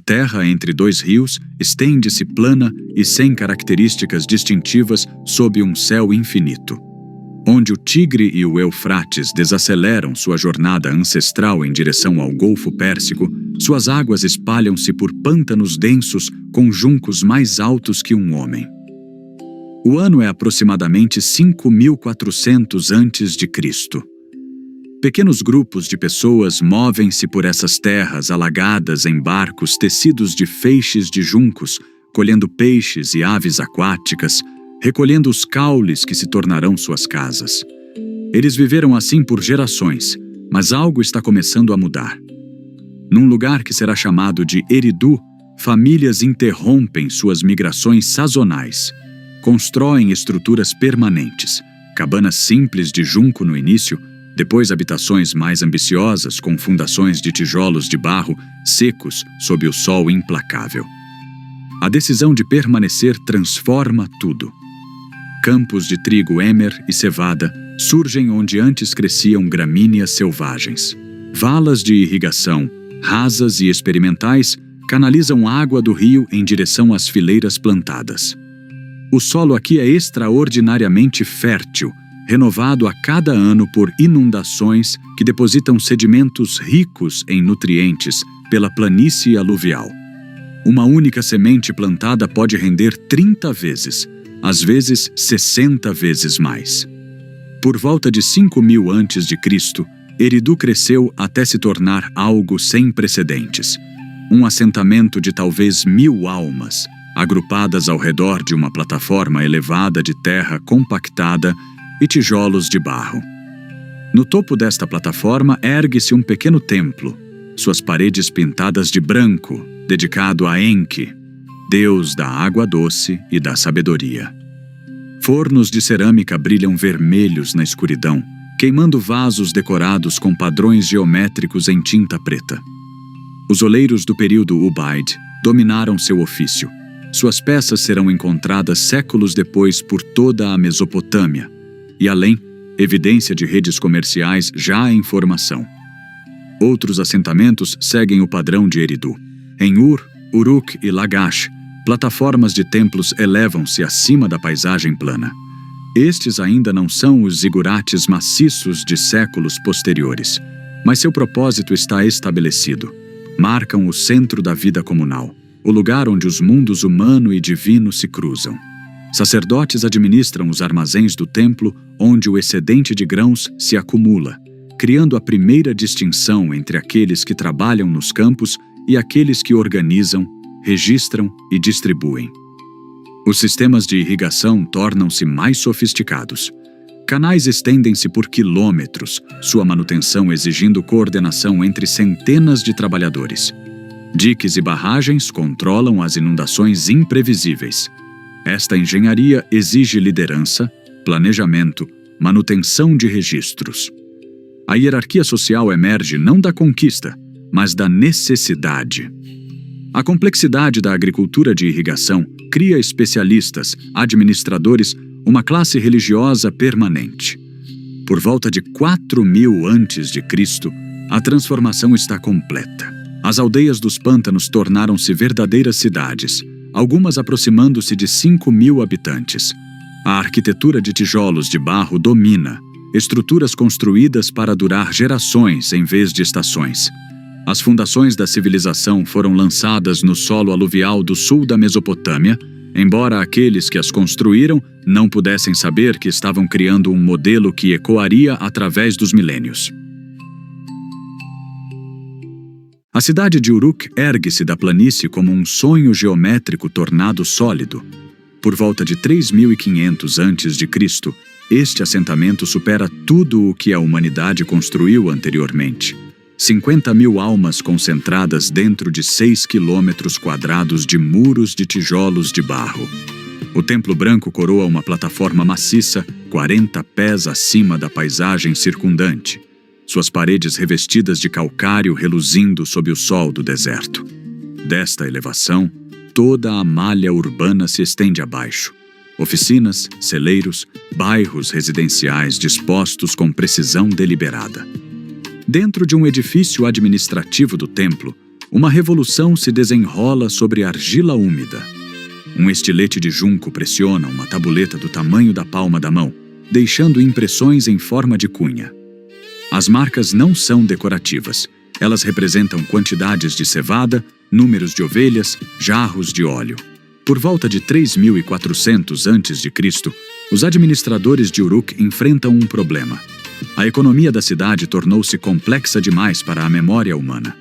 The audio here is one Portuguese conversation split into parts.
terra entre dois rios estende-se plana e sem características distintivas sob um céu infinito. Onde o Tigre e o Eufrates desaceleram sua jornada ancestral em direção ao Golfo Pérsico, suas águas espalham-se por pântanos densos com juncos mais altos que um homem. O ano é aproximadamente 5.400 a.C. Pequenos grupos de pessoas movem-se por essas terras alagadas em barcos tecidos de feixes de juncos, colhendo peixes e aves aquáticas, recolhendo os caules que se tornarão suas casas. Eles viveram assim por gerações, mas algo está começando a mudar. Num lugar que será chamado de Eridu, famílias interrompem suas migrações sazonais. Constroem estruturas permanentes, cabanas simples de junco no início, depois habitações mais ambiciosas com fundações de tijolos de barro secos sob o sol implacável. A decisão de permanecer transforma tudo. Campos de trigo émer e cevada surgem onde antes cresciam gramíneas selvagens. Valas de irrigação, rasas e experimentais, canalizam água do rio em direção às fileiras plantadas. O solo aqui é extraordinariamente fértil, renovado a cada ano por inundações que depositam sedimentos ricos em nutrientes pela planície aluvial. Uma única semente plantada pode render 30 vezes, às vezes 60 vezes mais. Por volta de 5.000 a.C., Eridu cresceu até se tornar algo sem precedentes. Um assentamento de talvez 1.000 almas, agrupadas ao redor de uma plataforma elevada de terra compactada e tijolos de barro. No topo desta plataforma ergue-se um pequeno templo, suas paredes pintadas de branco, dedicado a Enki, deus da água doce e da sabedoria. Fornos de cerâmica brilham vermelhos na escuridão, queimando vasos decorados com padrões geométricos em tinta preta. Os oleiros do período Ubaid dominaram seu ofício. Suas peças serão encontradas séculos depois por toda a Mesopotâmia, e além, evidência de redes comerciais já em formação. Outros assentamentos seguem o padrão de Eridu. Em Ur, Uruk e Lagash, plataformas de templos elevam-se acima da paisagem plana. Estes ainda não são os zigurates maciços de séculos posteriores, mas seu propósito está estabelecido. Marcam o centro da vida comunal, o lugar onde os mundos humano e divino se cruzam. Sacerdotes administram os armazéns do templo onde o excedente de grãos se acumula, criando a primeira distinção entre aqueles que trabalham nos campos e aqueles que organizam, registram e distribuem. Os sistemas de irrigação tornam-se mais sofisticados. Canais estendem-se por quilômetros, sua manutenção exigindo coordenação entre centenas de trabalhadores. Diques e barragens controlam as inundações imprevisíveis. Esta engenharia exige liderança, planejamento, manutenção de registros. A hierarquia social emerge não da conquista, mas da necessidade. A complexidade da agricultura de irrigação cria especialistas, administradores, uma classe religiosa permanente. Por volta de 4.000 a.C., a transformação está completa. As aldeias dos pântanos tornaram-se verdadeiras cidades, algumas aproximando-se de 5.000 habitantes. A arquitetura de tijolos de barro domina, estruturas construídas para durar gerações em vez de estações. As fundações da civilização foram lançadas no solo aluvial do sul da Mesopotâmia, embora aqueles que as construíram não pudessem saber que estavam criando um modelo que ecoaria através dos milênios. A cidade de Uruk ergue-se da planície como um sonho geométrico tornado sólido. Por volta de 3.500 a.C., este assentamento supera tudo o que a humanidade construiu anteriormente. 50.000 almas concentradas dentro de 6 quilômetros quadrados de muros de tijolos de barro. O templo branco coroa uma plataforma maciça, 40 pés acima da paisagem circundante. Suas paredes revestidas de calcário reluzindo sob o sol do deserto. Desta elevação, toda a malha urbana se estende abaixo. Oficinas, celeiros, bairros residenciais dispostos com precisão deliberada. Dentro de um edifício administrativo do templo, uma revolução se desenrola sobre argila úmida. Um estilete de junco pressiona uma tabuleta do tamanho da palma da mão, deixando impressões em forma de cunha. As marcas não são decorativas. Elas representam quantidades de cevada, números de ovelhas, jarros de óleo. Por volta de 3.400 a.C., os administradores de Uruk enfrentam um problema. A economia da cidade tornou-se complexa demais para a memória humana.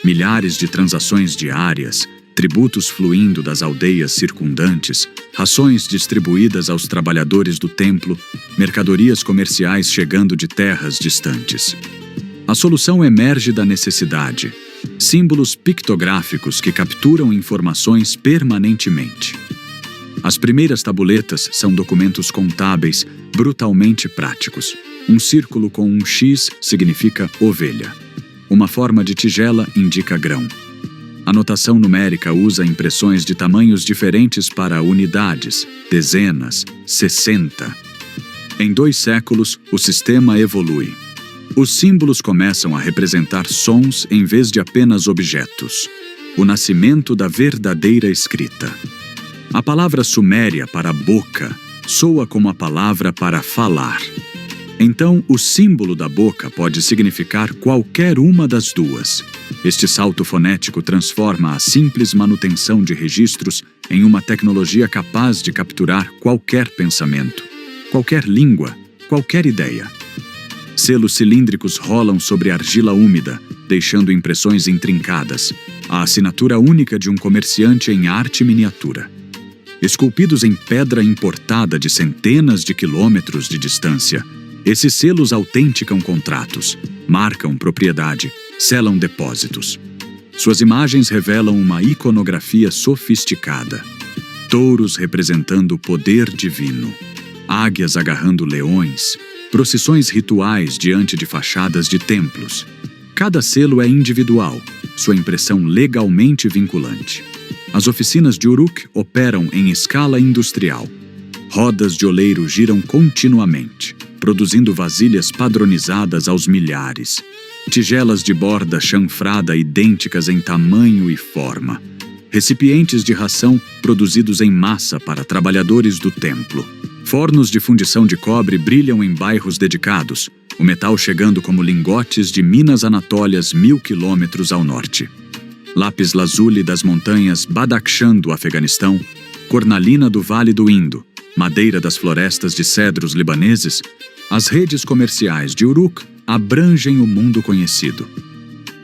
Milhares de transações diárias, tributos fluindo das aldeias circundantes, rações distribuídas aos trabalhadores do templo, mercadorias comerciais chegando de terras distantes. A solução emerge da necessidade. Símbolos pictográficos que capturam informações permanentemente. As primeiras tabuletas são documentos contábeis brutalmente práticos. Um círculo com um X significa ovelha. Uma forma de tigela indica grão. A notação numérica usa impressões de tamanhos diferentes para unidades, dezenas, 60. Em 2 séculos, o sistema evolui. Os símbolos começam a representar sons em vez de apenas objetos. O nascimento da verdadeira escrita. A palavra suméria para boca soa como a palavra para falar. Então, o símbolo da boca pode significar qualquer uma das duas. Este salto fonético transforma a simples manutenção de registros em uma tecnologia capaz de capturar qualquer pensamento, qualquer língua, qualquer ideia. Selos cilíndricos rolam sobre argila úmida, deixando impressões intrincadas, a assinatura única de um comerciante em arte miniatura. Esculpidos em pedra importada de centenas de quilômetros de distância, esses selos autenticam contratos, marcam propriedade, selam depósitos. Suas imagens revelam uma iconografia sofisticada. Touros representando o poder divino, águias agarrando leões, procissões rituais diante de fachadas de templos. Cada selo é individual, sua impressão legalmente vinculante. As oficinas de Uruk operam em escala industrial. Rodas de oleiro giram continuamente, produzindo vasilhas padronizadas aos milhares. Tigelas de borda chanfrada idênticas em tamanho e forma. Recipientes de ração produzidos em massa para trabalhadores do templo. Fornos de fundição de cobre brilham em bairros dedicados, o metal chegando como lingotes de Minas Anatólias 1000 quilômetros ao norte. Lápis-lazuli das montanhas Badakhshan do Afeganistão, cornalina do Vale do Indo, madeira das florestas de cedros libaneses, as redes comerciais de Uruk abrangem o mundo conhecido.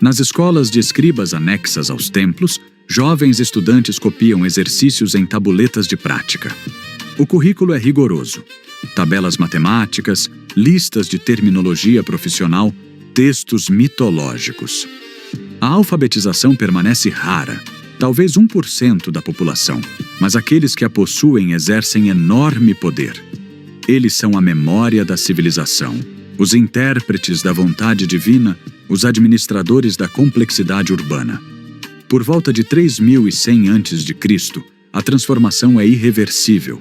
Nas escolas de escribas anexas aos templos, jovens estudantes copiam exercícios em tabuletas de prática. O currículo é rigoroso. Tabelas matemáticas, listas de terminologia profissional, textos mitológicos. A alfabetização permanece rara, talvez 1% da população, mas aqueles que a possuem exercem enorme poder. Eles são a memória da civilização, os intérpretes da vontade divina, os administradores da complexidade urbana. Por volta de 3100 a.C., a transformação é irreversível.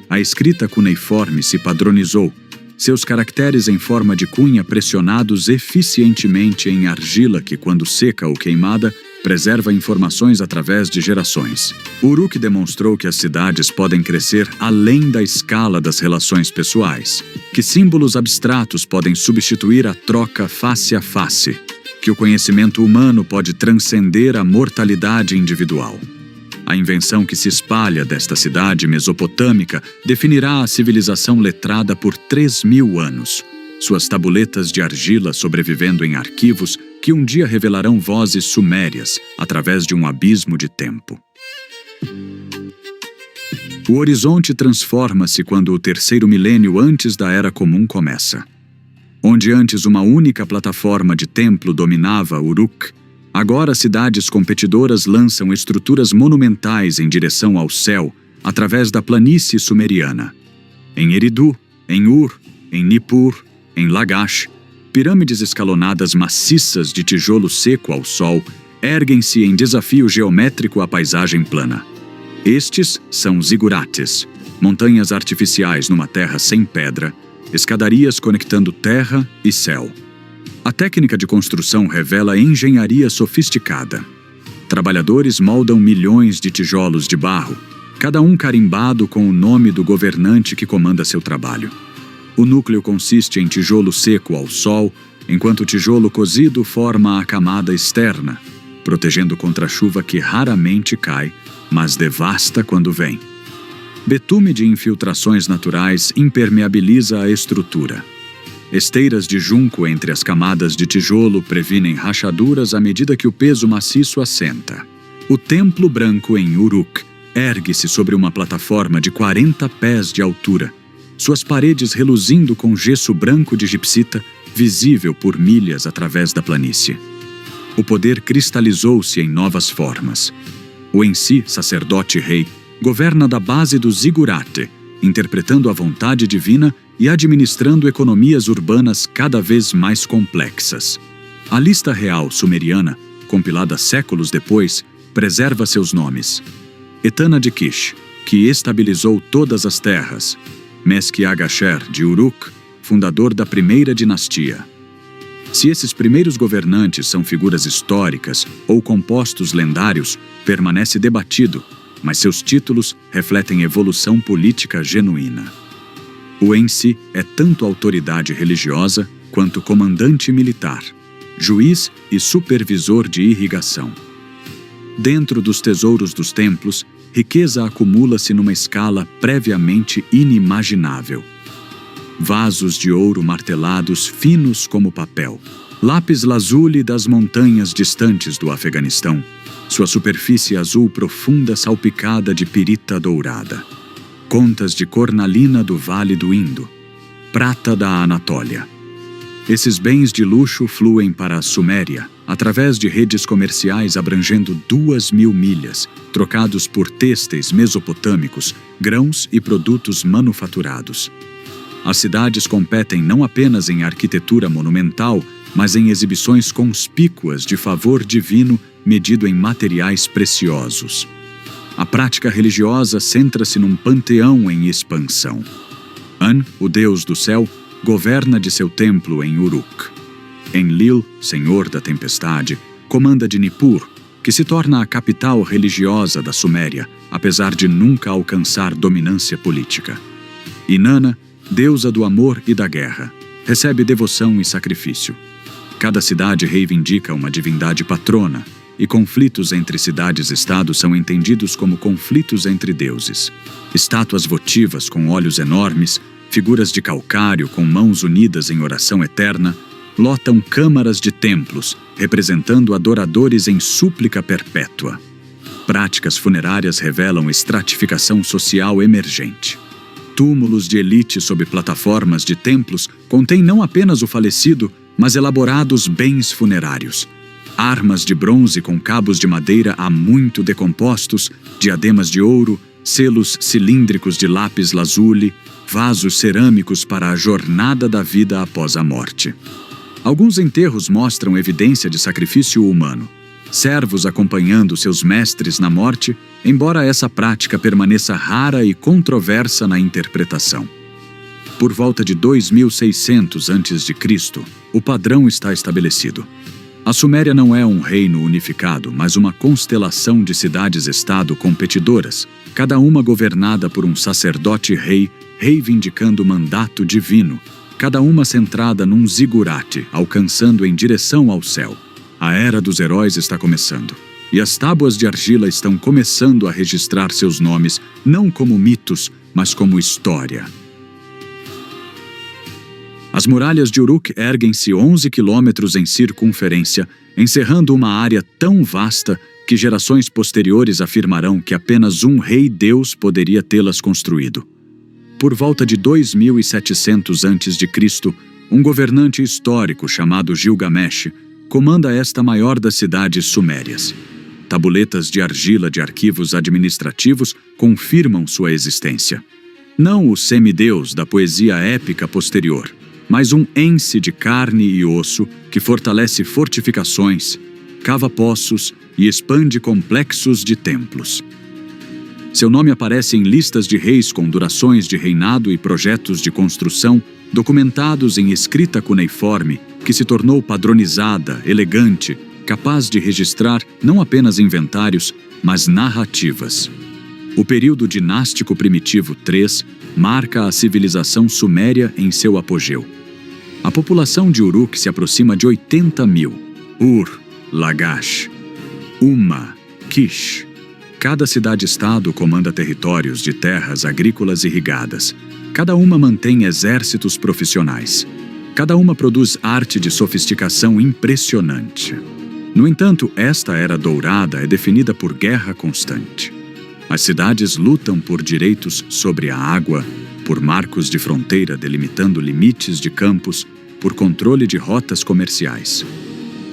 A escrita cuneiforme se padronizou, seus caracteres em forma de cunha pressionados eficientemente em argila que, quando seca ou queimada, preserva informações através de gerações. Uruk demonstrou que as cidades podem crescer além da escala das relações pessoais, que símbolos abstratos podem substituir a troca face a face, que o conhecimento humano pode transcender a mortalidade individual. A invenção que se espalha desta cidade mesopotâmica definirá a civilização letrada por 3.000 anos. Suas tabuletas de argila sobrevivendo em arquivos que um dia revelarão vozes sumérias através de um abismo de tempo. O horizonte transforma-se quando o 3º milênio antes da Era Comum começa. Onde antes uma única plataforma de templo dominava Uruk, agora cidades competidoras lançam estruturas monumentais em direção ao céu através da planície sumeriana. Em Eridu, em Ur, em Nippur, em Lagash, pirâmides escalonadas maciças de tijolo seco ao sol erguem-se em desafio geométrico à paisagem plana. Estes são zigurates, montanhas artificiais numa terra sem pedra, escadarias conectando terra e céu. A técnica de construção revela engenharia sofisticada. Trabalhadores moldam milhões de tijolos de barro, cada um carimbado com o nome do governante que comanda seu trabalho. O núcleo consiste em tijolo seco ao sol, enquanto o tijolo cozido forma a camada externa, protegendo contra a chuva que raramente cai, mas devasta quando vem. Betume de infiltrações naturais impermeabiliza a estrutura. Esteiras de junco entre as camadas de tijolo previnem rachaduras à medida que o peso maciço assenta. O Templo Branco em Uruk ergue-se sobre uma plataforma de 40 pés de altura, suas paredes reluzindo com gesso branco de gipsita, visível por milhas através da planície. O poder cristalizou-se em novas formas. O Ensi, sacerdote-rei, governa da base do zigurate, interpretando a vontade divina e administrando economias urbanas cada vez mais complexas. A lista real sumeriana, compilada séculos depois, preserva seus nomes. Etana de Kish, que estabilizou todas as terras. Mesquiagasher de Uruk, fundador da primeira dinastia. Se esses primeiros governantes são figuras históricas ou compostos lendários, permanece debatido, mas seus títulos refletem evolução política genuína. O Ensi é tanto autoridade religiosa quanto comandante militar, juiz e supervisor de irrigação. Dentro dos tesouros dos templos, riqueza acumula-se numa escala previamente inimaginável. Vasos de ouro martelados finos como papel, lápis-lazuli das montanhas distantes do Afeganistão, sua superfície azul profunda salpicada de pirita dourada. Contas de cornalina do Vale do Indo, prata da Anatólia. Esses bens de luxo fluem para a Suméria, através de redes comerciais abrangendo 2.000 milhas, trocados por têxteis mesopotâmicos, grãos e produtos manufaturados. As cidades competem não apenas em arquitetura monumental, mas em exibições conspícuas de favor divino medido em materiais preciosos. A prática religiosa centra-se num panteão em expansão. An, o deus do céu, governa de seu templo em Uruk. Enlil, senhor da tempestade, comanda de Nippur, que se torna a capital religiosa da Suméria, apesar de nunca alcançar dominância política. Inanna, deusa do amor e da guerra, recebe devoção e sacrifício. Cada cidade reivindica uma divindade patrona, e conflitos entre cidades-estado são entendidos como conflitos entre deuses. Estátuas votivas com olhos enormes, figuras de calcário com mãos unidas em oração eterna, lotam câmaras de templos, representando adoradores em súplica perpétua. Práticas funerárias revelam estratificação social emergente. Túmulos de elite sob plataformas de templos contêm não apenas o falecido, mas elaborados bens funerários. Armas de bronze com cabos de madeira há muito decompostos, diademas de ouro, selos cilíndricos de lápis-lazuli, vasos cerâmicos para a jornada da vida após a morte. Alguns enterros mostram evidência de sacrifício humano. Servos acompanhando seus mestres na morte, embora essa prática permaneça rara e controversa na interpretação. Por volta de 2600 a.C., o padrão está estabelecido. A Suméria não é um reino unificado, mas uma constelação de cidades-estado competidoras, cada uma governada por um sacerdote-rei reivindicando mandato divino, cada uma centrada num zigurate, alcançando em direção ao céu. A era dos heróis está começando, e as tábuas de argila estão começando a registrar seus nomes não como mitos, mas como história. As muralhas de Uruk erguem-se 11 quilômetros em circunferência, encerrando uma área tão vasta que gerações posteriores afirmarão que apenas um rei-deus poderia tê-las construído. Por volta de 2700 a.C., um governante histórico chamado Gilgamesh comanda esta maior das cidades sumérias. Tabuletas de argila de arquivos administrativos confirmam sua existência. Não o semideus da poesia épica posterior, mas um Ensi de carne e osso que fortalece fortificações, cava poços e expande complexos de templos. Seu nome aparece em listas de reis com durações de reinado e projetos de construção documentados em escrita cuneiforme que se tornou padronizada, elegante, capaz de registrar não apenas inventários, mas narrativas. O período dinástico primitivo III marca a civilização suméria em seu apogeu. A população de Uruk se aproxima de 80 mil. Ur, Lagash, Umma, Kish. Cada cidade-estado comanda territórios de terras agrícolas irrigadas. Cada uma mantém exércitos profissionais. Cada uma produz arte de sofisticação impressionante. No entanto, esta era dourada é definida por guerra constante. As cidades lutam por direitos sobre a água, por marcos de fronteira delimitando limites de campos, por controle de rotas comerciais.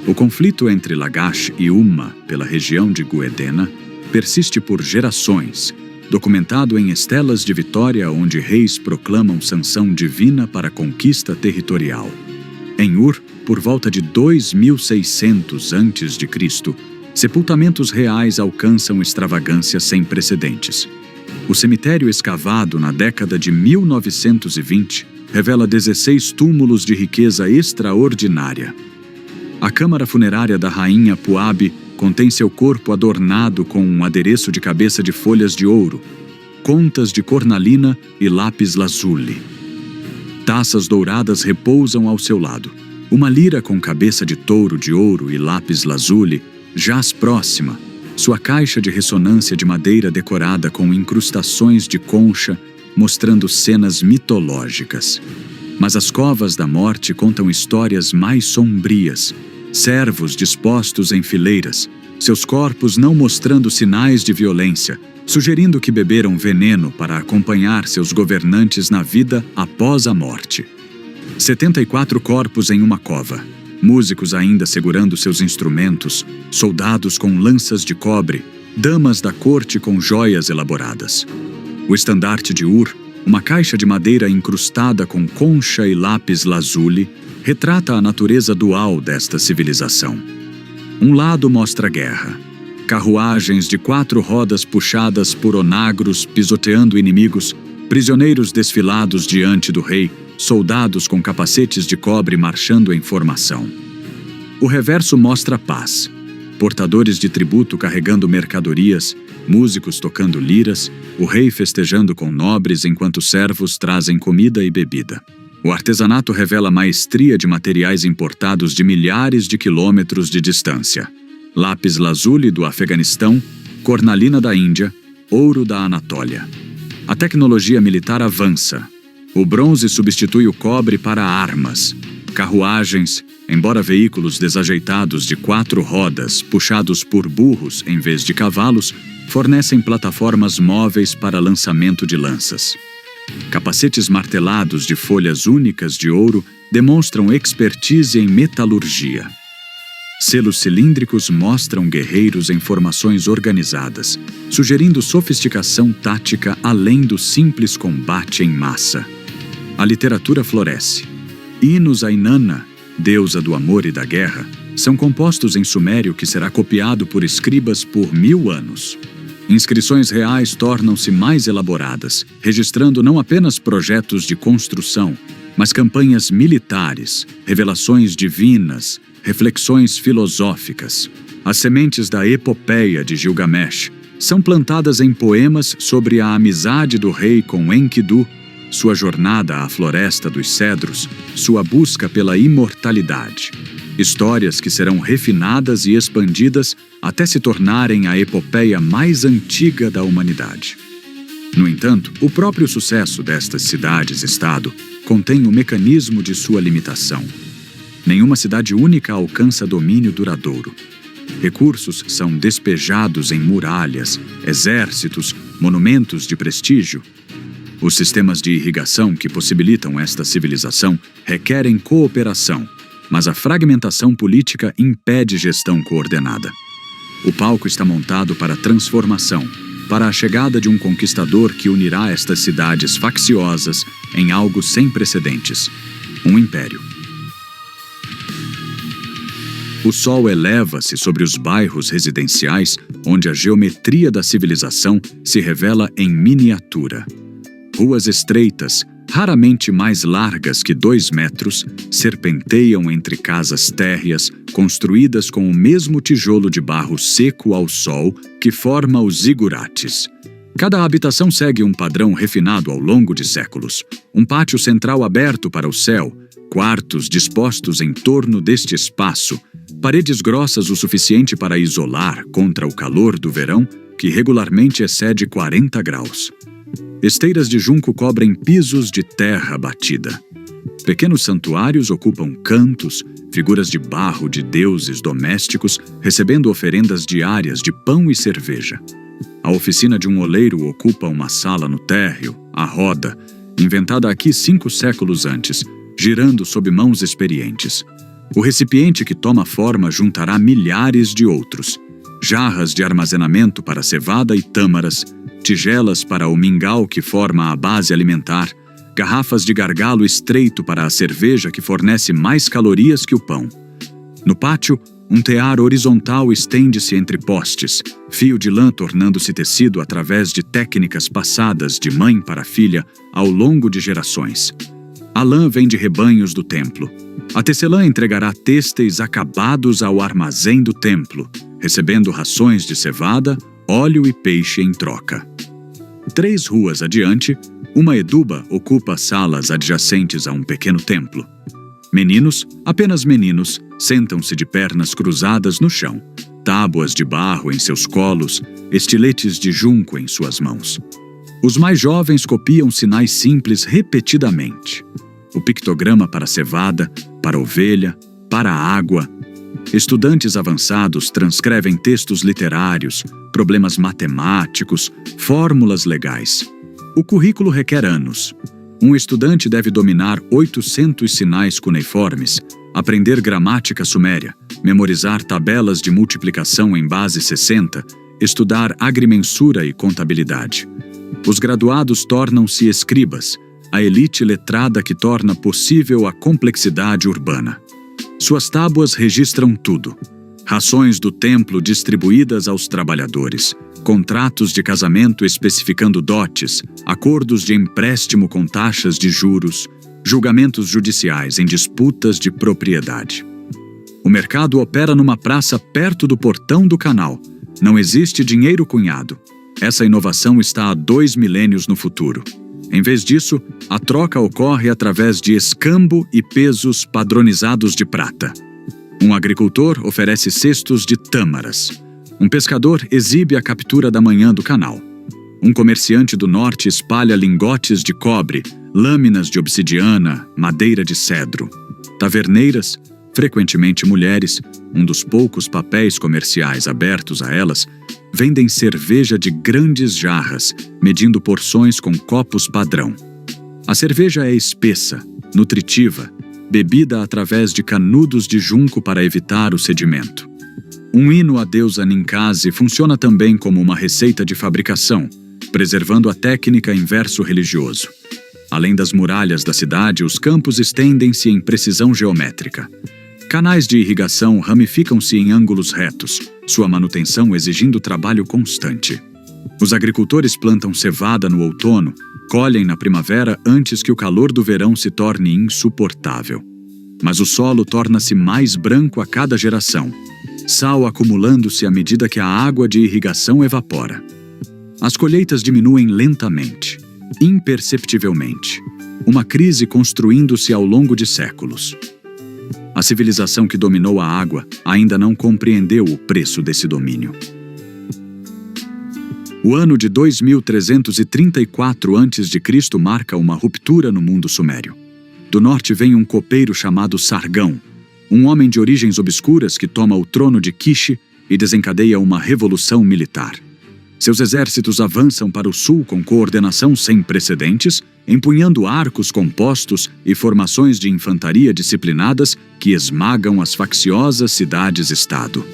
O conflito entre Lagash e Umma pela região de Guedena persiste por gerações, documentado em estelas de vitória onde reis proclamam sanção divina para a conquista territorial. Em Ur, por volta de 2600 a.C., sepultamentos reais alcançam extravagância sem precedentes. O cemitério escavado na década de 1920 revela 16 túmulos de riqueza extraordinária. A câmara funerária da rainha Puabi contém seu corpo adornado com um adereço de cabeça de folhas de ouro, contas de cornalina e lápis lazuli. Taças douradas repousam ao seu lado. Uma lira com cabeça de touro de ouro e lápis lazuli jaz próxima, sua caixa de ressonância de madeira decorada com incrustações de concha, mostrando cenas mitológicas. Mas as covas da morte contam histórias mais sombrias. Servos dispostos em fileiras, seus corpos não mostrando sinais de violência, sugerindo que beberam veneno para acompanhar seus governantes na vida após a morte. 74 corpos em uma cova, músicos ainda segurando seus instrumentos, soldados com lanças de cobre, damas da corte com joias elaboradas. O estandarte de Ur, uma caixa de madeira incrustada com concha e lápis lazuli, retrata a natureza dual desta civilização. Um lado mostra a guerra. Carruagens de 4 rodas puxadas por onagros pisoteando inimigos, prisioneiros desfilados diante do rei, soldados com capacetes de cobre marchando em formação. O reverso mostra a paz. Portadores de tributo carregando mercadorias, músicos tocando liras, o rei festejando com nobres enquanto servos trazem comida e bebida. O artesanato revela maestria de materiais importados de milhares de quilômetros de distância. Lápis lazuli do Afeganistão, cornalina da Índia, ouro da Anatólia. A tecnologia militar avança. O bronze substitui o cobre para armas. Carruagens, embora veículos desajeitados de 4 rodas, puxados por burros em vez de cavalos, fornecem plataformas móveis para lançamento de lanças. Capacetes martelados de folhas únicas de ouro demonstram expertise em metalurgia. Selos cilíndricos mostram guerreiros em formações organizadas, sugerindo sofisticação tática além do simples combate em massa. A literatura floresce. Hinos a Inanna, deusa do amor e da guerra, são compostos em sumério que será copiado por escribas por 1000 anos. Inscrições reais tornam-se mais elaboradas, registrando não apenas projetos de construção, mas campanhas militares, revelações divinas, reflexões filosóficas. As sementes da epopeia de Gilgamesh são plantadas em poemas sobre a amizade do rei com Enkidu, sua jornada à floresta dos cedros, sua busca pela imortalidade. Histórias que serão refinadas e expandidas até se tornarem a epopeia mais antiga da humanidade. No entanto, o próprio sucesso destas cidades-estado contém o mecanismo de sua limitação. Nenhuma cidade única alcança domínio duradouro. Recursos são despejados em muralhas, exércitos, monumentos de prestígio. Os sistemas de irrigação que possibilitam esta civilização requerem cooperação, mas a fragmentação política impede gestão coordenada. O palco está montado para a transformação, para a chegada de um conquistador que unirá estas cidades facciosas em algo sem precedentes, um império. O sol eleva-se sobre os bairros residenciais, onde a geometria da civilização se revela em miniatura. Ruas estreitas, raramente mais largas que 2 metros, serpenteiam entre casas térreas construídas com o mesmo tijolo de barro seco ao sol que forma os zigurates. Cada habitação segue um padrão refinado ao longo de séculos. Um pátio central aberto para o céu, quartos dispostos em torno deste espaço, paredes grossas o suficiente para isolar contra o calor do verão, que regularmente excede 40 graus. Esteiras de junco cobrem pisos de terra batida. Pequenos santuários ocupam cantos, figuras de barro de deuses domésticos recebendo oferendas diárias de pão e cerveja. A oficina de um oleiro ocupa uma sala no térreo, a roda, inventada aqui 5 séculos antes, girando sob mãos experientes. O recipiente que toma forma juntará milhares de outros. Jarras de armazenamento para cevada e tâmaras, tigelas para o mingau que forma a base alimentar, garrafas de gargalo estreito para a cerveja que fornece mais calorias que o pão. No pátio, um tear horizontal estende-se entre postes, fio de lã tornando-se tecido através de técnicas passadas de mãe para filha ao longo de gerações. A lã vem de rebanhos do templo. A tecelã entregará têxteis acabados ao armazém do templo, recebendo rações de cevada, óleo e peixe em troca. 3 ruas adiante, uma eduba ocupa salas adjacentes a um pequeno templo. Meninos, apenas meninos, sentam-se de pernas cruzadas no chão, tábuas de barro em seus colos, estiletes de junco em suas mãos. Os mais jovens copiam sinais simples repetidamente. O pictograma para cevada, para ovelha, para água. Estudantes avançados transcrevem textos literários, problemas matemáticos, fórmulas legais. O currículo requer anos. Um estudante deve dominar 800 sinais cuneiformes, aprender gramática suméria, memorizar tabelas de multiplicação em base 60, estudar agrimensura e contabilidade. Os graduados tornam-se escribas, a elite letrada que torna possível a complexidade urbana. Suas tábuas registram tudo. Rações do templo distribuídas aos trabalhadores, contratos de casamento especificando dotes, acordos de empréstimo com taxas de juros, julgamentos judiciais em disputas de propriedade. O mercado opera numa praça perto do portão do canal. Não existe dinheiro cunhado. Essa inovação está há 2 milênios no futuro. Em vez disso, a troca ocorre através de escambo e pesos padronizados de prata. Um agricultor oferece cestos de tâmaras. Um pescador exibe a captura da manhã do canal. Um comerciante do norte espalha lingotes de cobre, lâminas de obsidiana, madeira de cedro. Taverneiras, frequentemente mulheres, um dos poucos papéis comerciais abertos a elas, vendem cerveja de grandes jarras, medindo porções com copos padrão. A cerveja é espessa, nutritiva, bebida através de canudos de junco para evitar o sedimento. Um hino à deusa Ninkasi funciona também como uma receita de fabricação, preservando a técnica em verso religioso. Além das muralhas da cidade, os campos estendem-se em precisão geométrica. Canais de irrigação ramificam-se em ângulos retos, sua manutenção exigindo trabalho constante. Os agricultores plantam cevada no outono, colhem na primavera antes que o calor do verão se torne insuportável. Mas o solo torna-se mais branco a cada geração, sal acumulando-se à medida que a água de irrigação evapora. As colheitas diminuem lentamente, imperceptivelmente, uma crise construindo-se ao longo de séculos. A civilização que dominou a água ainda não compreendeu o preço desse domínio. O ano de 2334 a.C. marca uma ruptura no mundo sumério. Do norte vem um copeiro chamado Sargão, um homem de origens obscuras que toma o trono de Kish e desencadeia uma revolução militar. Seus exércitos avançam para o sul com coordenação sem precedentes, empunhando arcos compostos e formações de infantaria disciplinadas que esmagam as facciosas cidades-estado.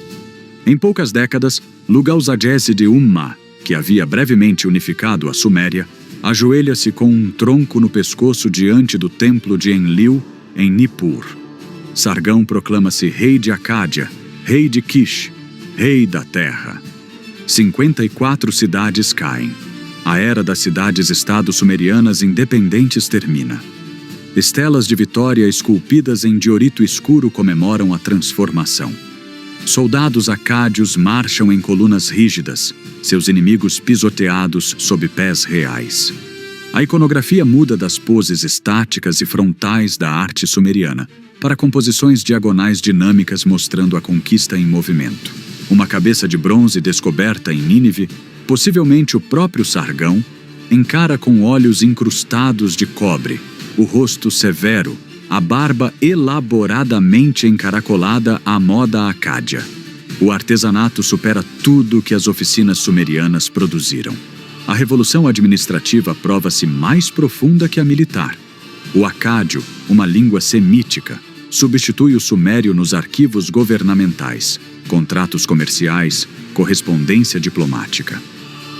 Em poucas décadas, Lugal-Zadjesse de Umma, que havia brevemente unificado a Suméria, ajoelha-se com um tronco no pescoço diante do templo de Enlil, em Nippur. Sargão proclama-se rei de Acádia, rei de Kish, rei da terra. 54 cidades caem. A era das cidades-estado sumerianas independentes termina. Estelas de vitória esculpidas em diorito escuro comemoram a transformação. Soldados acádios marcham em colunas rígidas, seus inimigos pisoteados sob pés reais. A iconografia muda das poses estáticas e frontais da arte sumeriana para composições diagonais dinâmicas mostrando a conquista em movimento. Uma cabeça de bronze descoberta em Nínive, possivelmente o próprio Sargão, encara com olhos incrustados de cobre, o rosto severo, a barba elaboradamente encaracolada à moda acádia. O artesanato supera tudo que as oficinas sumerianas produziram. A revolução administrativa prova-se mais profunda que a militar. O acádio, uma língua semítica, substitui o sumério nos arquivos governamentais, contratos comerciais, correspondência diplomática.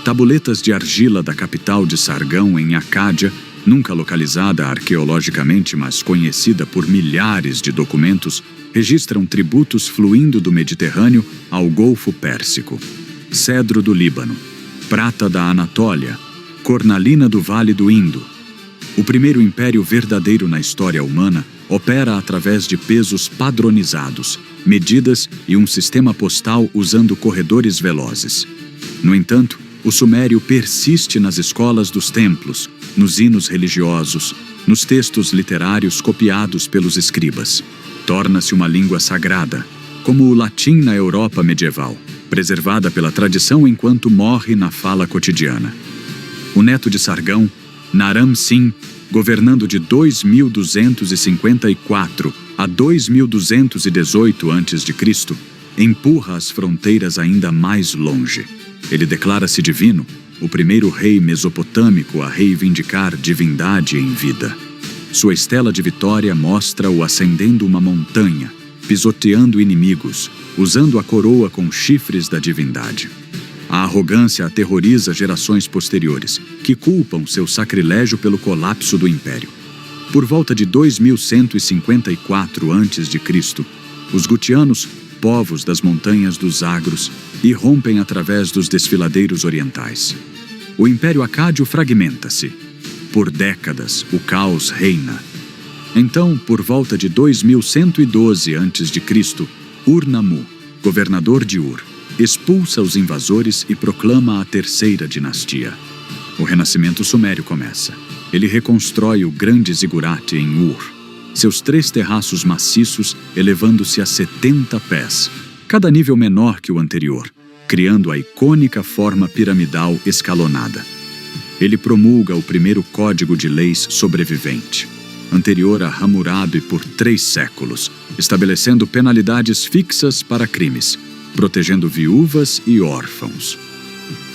Tabuletas de argila da capital de Sargão, em Acádia, nunca localizada arqueologicamente, mas conhecida por milhares de documentos, registram tributos fluindo do Mediterrâneo ao Golfo Pérsico. Cedro do Líbano, prata da Anatólia, cornalina do Vale do Indo. O primeiro império verdadeiro na história humana opera através de pesos padronizados, medidas e um sistema postal usando corredores velozes. No entanto, o sumério persiste nas escolas dos templos, nos hinos religiosos, nos textos literários copiados pelos escribas. Torna-se uma língua sagrada, como o latim na Europa medieval, preservada pela tradição enquanto morre na fala cotidiana. O neto de Sargão, Naram-Sin, governando de 2254 a 2218 a.C., empurra as fronteiras ainda mais longe. Ele declara-se divino, o primeiro rei mesopotâmico a reivindicar divindade em vida. Sua estela de vitória mostra-o ascendendo uma montanha, pisoteando inimigos, usando a coroa com chifres da divindade. A arrogância aterroriza gerações posteriores, que culpam seu sacrilégio pelo colapso do império. Por volta de 2154 a.C., os gutianos, povos das montanhas dos Zagros, irrompem através dos desfiladeiros orientais. O Império Acádio fragmenta-se. Por décadas, o caos reina. Então, por volta de 2112 a.C., Ur-Nammu, governador de Ur, expulsa os invasores e proclama a terceira dinastia. O renascimento sumério começa. Ele reconstrói o grande zigurate em Ur, seus 3 terraços maciços elevando-se a 70 pés, cada nível menor que o anterior, criando a icônica forma piramidal escalonada. Ele promulga o primeiro código de leis sobrevivente, anterior a Hammurabi por 3 séculos, estabelecendo penalidades fixas para crimes, protegendo viúvas e órfãos.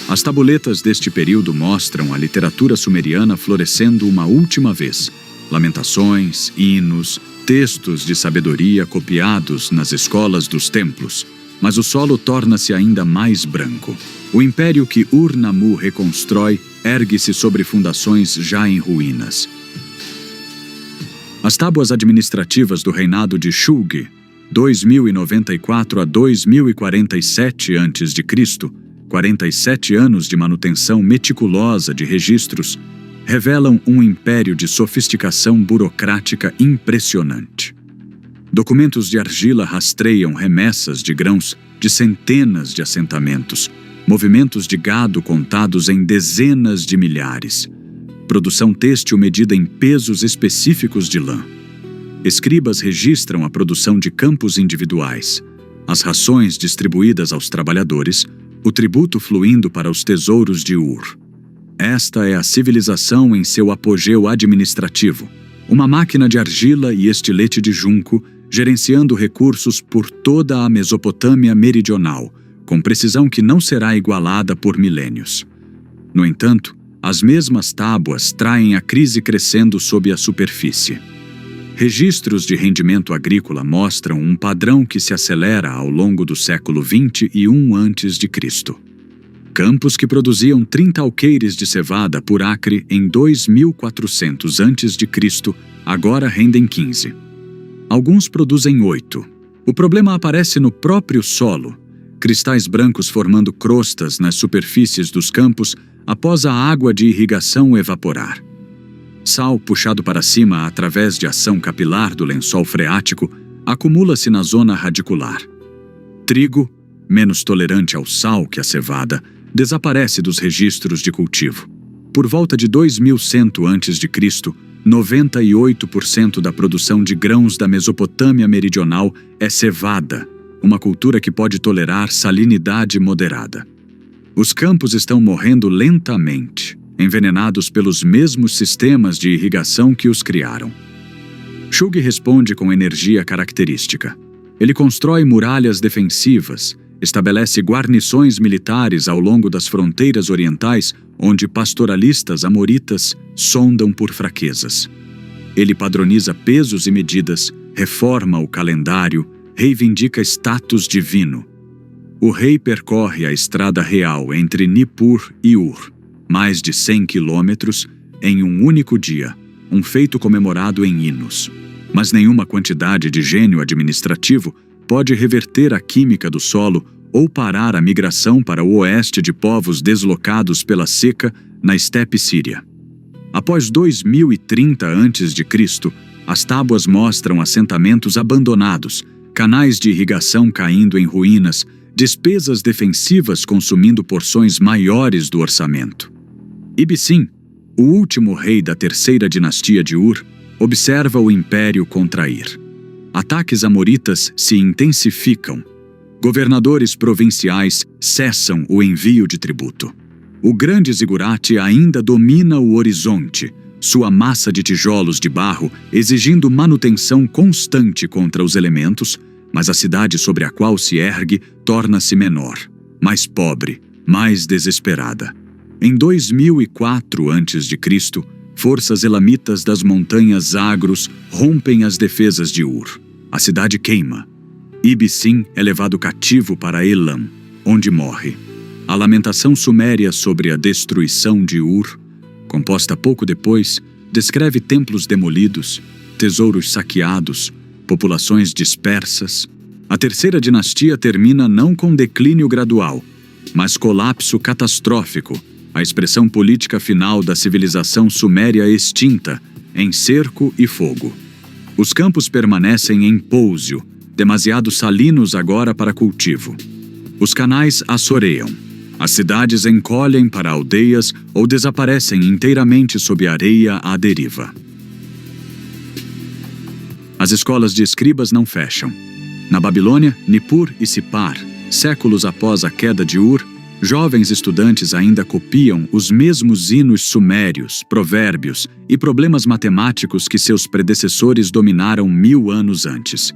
As tabuletas deste período mostram a literatura sumeriana florescendo uma última vez. Lamentações, hinos, textos de sabedoria copiados nas escolas dos templos. Mas o solo torna-se ainda mais branco. O império que Ur-Nammu reconstrói ergue-se sobre fundações já em ruínas. As tábuas administrativas do reinado de Shulgi, 2094 a 2047 a.C., 47 anos de manutenção meticulosa de registros, revelam um império de sofisticação burocrática impressionante. Documentos de argila rastreiam remessas de grãos de centenas de assentamentos, movimentos de gado contados em dezenas de milhares, produção têxtil medida em pesos específicos de lã. Escribas registram a produção de campos individuais, as rações distribuídas aos trabalhadores, o tributo fluindo para os tesouros de Ur. Esta é a civilização em seu apogeu administrativo, uma máquina de argila e estilete de junco, gerenciando recursos por toda a Mesopotâmia meridional, com precisão que não será igualada por milênios. No entanto, as mesmas tábuas traem a crise crescendo sob a superfície. Registros de rendimento agrícola mostram um padrão que se acelera ao longo do século 21 a.C. Campos que produziam 30 alqueires de cevada por acre em 2400 a.C. agora rendem 15. Alguns produzem 8. O problema aparece no próprio solo. Cristais brancos formando crostas nas superfícies dos campos após a água de irrigação evaporar. Sal puxado para cima através de ação capilar do lençol freático acumula-se na zona radicular. Trigo, menos tolerante ao sal que a cevada, desaparece dos registros de cultivo. Por volta de 2100 a.C., 98% da produção de grãos da Mesopotâmia meridional é cevada, uma cultura que pode tolerar salinidade moderada. Os campos estão morrendo lentamente, envenenados pelos mesmos sistemas de irrigação que os criaram. Shulgi responde com energia característica. Ele constrói muralhas defensivas, estabelece guarnições militares ao longo das fronteiras orientais, onde pastoralistas amoritas sondam por fraquezas. Ele padroniza pesos e medidas, reforma o calendário, reivindica status divino. O rei percorre a estrada real entre Nippur e Ur, mais de 100 quilômetros, em um único dia, um feito comemorado em hinos. Mas nenhuma quantidade de gênio administrativo pode reverter a química do solo ou parar a migração para o oeste de povos deslocados pela seca na estepe síria. Após 2030 a.C., as tábuas mostram assentamentos abandonados, canais de irrigação caindo em ruínas, despesas defensivas consumindo porções maiores do orçamento. Ibbi-Sin, o último rei da terceira dinastia de Ur, observa o império contrair. Ataques amoritas se intensificam. Governadores provinciais cessam o envio de tributo. O grande zigurate ainda domina o horizonte, sua massa de tijolos de barro exigindo manutenção constante contra os elementos, mas a cidade sobre a qual se ergue torna-se menor, mais pobre, mais desesperada. Em 2004 a.C., forças elamitas das montanhas Zagros rompem as defesas de Ur. A cidade queima. Ibbi-Sin é levado cativo para Elam, onde morre. A lamentação suméria sobre a destruição de Ur, composta pouco depois, descreve templos demolidos, tesouros saqueados, populações dispersas. A terceira dinastia termina não com declínio gradual, mas colapso catastrófico, a expressão política final da civilização suméria extinta, em cerco e fogo. Os campos permanecem em pouso, demasiado salinos agora para cultivo. Os canais assoreiam. As cidades encolhem para aldeias ou desaparecem inteiramente sob a areia à deriva. As escolas de escribas não fecham. Na Babilônia, Nippur e Sipar, séculos após a queda de Ur, jovens estudantes ainda copiam os mesmos hinos sumérios, provérbios e problemas matemáticos que seus predecessores dominaram 1000 anos antes.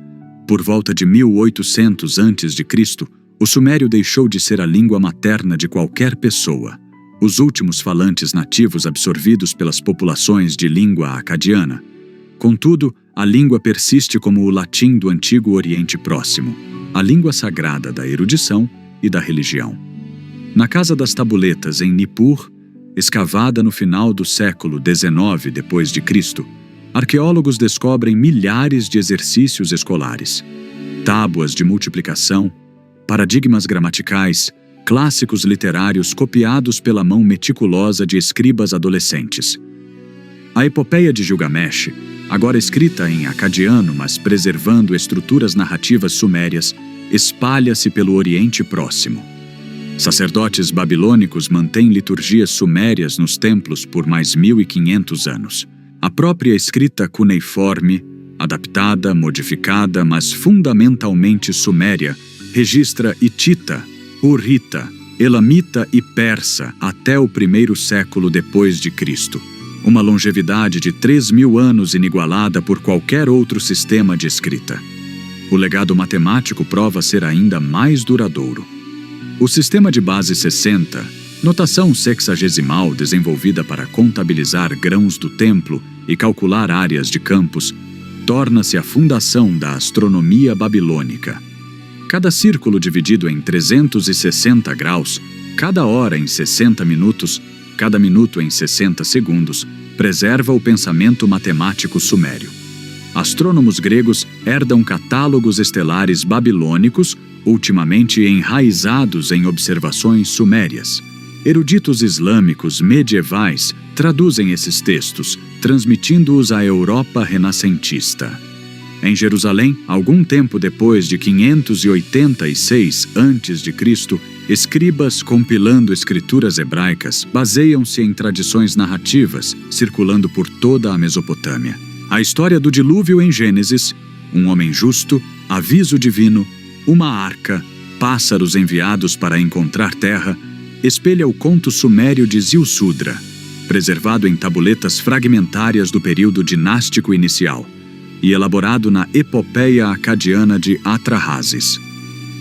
Por volta de 1800 a.C., o sumério deixou de ser a língua materna de qualquer pessoa. Os últimos falantes nativos absorvidos pelas populações de língua acadiana. Contudo, a língua persiste como o latim do Antigo Oriente Próximo, a língua sagrada da erudição e da religião. Na Casa das Tabuletas, em Nippur, escavada no final do século XIX d.C., arqueólogos descobrem milhares de exercícios escolares, tábuas de multiplicação, paradigmas gramaticais, clássicos literários copiados pela mão meticulosa de escribas adolescentes. A epopeia de Gilgamesh, agora escrita em acadiano, mas preservando estruturas narrativas sumérias, espalha-se pelo Oriente Próximo. Sacerdotes babilônicos mantêm liturgias sumérias nos templos por mais 1500 anos. A própria escrita cuneiforme, adaptada, modificada, mas fundamentalmente suméria, registra hitita, hurrita, elamita e persa até o primeiro século depois de Cristo. Uma longevidade de 3000 anos inigualada por qualquer outro sistema de escrita. O legado matemático prova ser ainda mais duradouro. O sistema de base 60, notação sexagesimal desenvolvida para contabilizar grãos do templo e calcular áreas de campos, torna-se a fundação da astronomia babilônica. Cada círculo dividido em 360 graus, cada hora em 60 minutos, cada minuto em 60 segundos, preserva o pensamento matemático sumério. Astrônomos gregos herdam catálogos estelares babilônicos, ultimamente enraizados em observações sumérias. Eruditos islâmicos medievais traduzem esses textos, transmitindo-os à Europa renascentista. Em Jerusalém, algum tempo depois de 586 a.C., escribas compilando escrituras hebraicas baseiam-se em tradições narrativas circulando por toda a Mesopotâmia. A história do dilúvio em Gênesis, um homem justo, aviso divino, uma arca, pássaros enviados para encontrar terra, espelha o conto sumério de Ziusudra, preservado em tabuletas fragmentárias do período dinástico inicial e elaborado na epopeia acadiana de Atrahasis.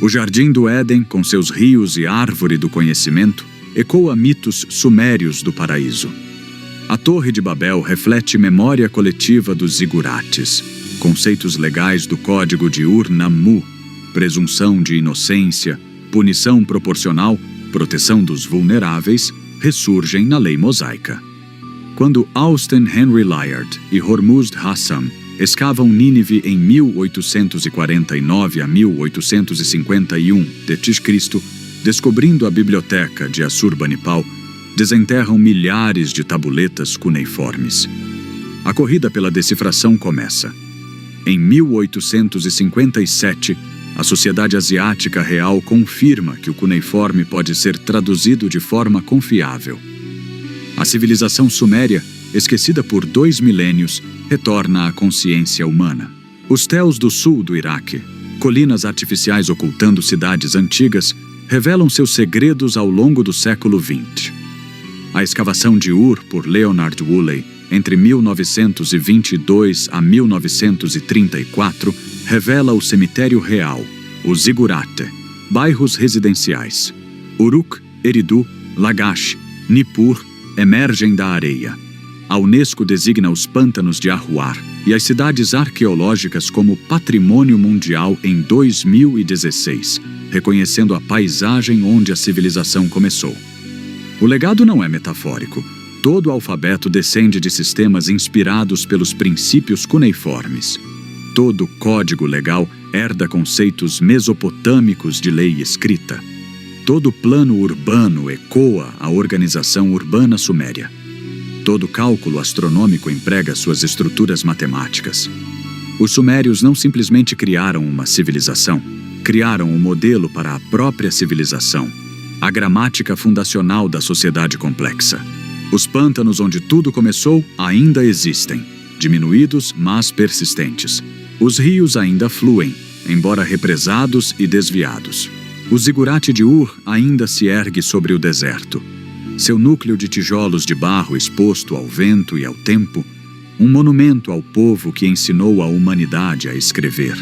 O Jardim do Éden, com seus rios e árvore do conhecimento, ecoa mitos sumérios do paraíso. A Torre de Babel reflete memória coletiva dos zigurates, conceitos legais do Código de Ur-Nammu, presunção de inocência, punição proporcional, proteção dos vulneráveis, ressurgem na lei mosaica. Quando Austen Henry Layard e Hormuzd Hassam escavam Nínive em 1849 a 1851 d.C., descobrindo a biblioteca de Assurbanipal, desenterram milhares de tabuletas cuneiformes. A corrida pela decifração começa. Em 1857, a Sociedade Asiática Real confirma que o cuneiforme pode ser traduzido de forma confiável. A civilização suméria, esquecida por 2 milênios, retorna à consciência humana. Os Tels do sul do Iraque, colinas artificiais ocultando cidades antigas, revelam seus segredos ao longo do século XX. A escavação de Ur por Leonard Woolley, entre 1922 a 1934, revela o cemitério real, o Zigurate, bairros residenciais. Uruk, Eridu, Lagash, Nippur emergem da areia. A Unesco designa os pântanos de Arhuar e as cidades arqueológicas como Patrimônio Mundial em 2016, reconhecendo a paisagem onde a civilização começou. O legado não é metafórico. Todo o alfabeto descende de sistemas inspirados pelos princípios cuneiformes. Todo código legal herda conceitos mesopotâmicos de lei escrita. Todo plano urbano ecoa a organização urbana suméria. Todo cálculo astronômico emprega suas estruturas matemáticas. Os sumérios não simplesmente criaram uma civilização, criaram um modelo para a própria civilização, a gramática fundacional da sociedade complexa. Os pântanos onde tudo começou ainda existem, diminuídos, mas persistentes. Os rios ainda fluem, embora represados e desviados. O zigurate de Ur ainda se ergue sobre o deserto. Seu núcleo de tijolos de barro exposto ao vento e ao tempo, um monumento ao povo que ensinou a humanidade a escrever.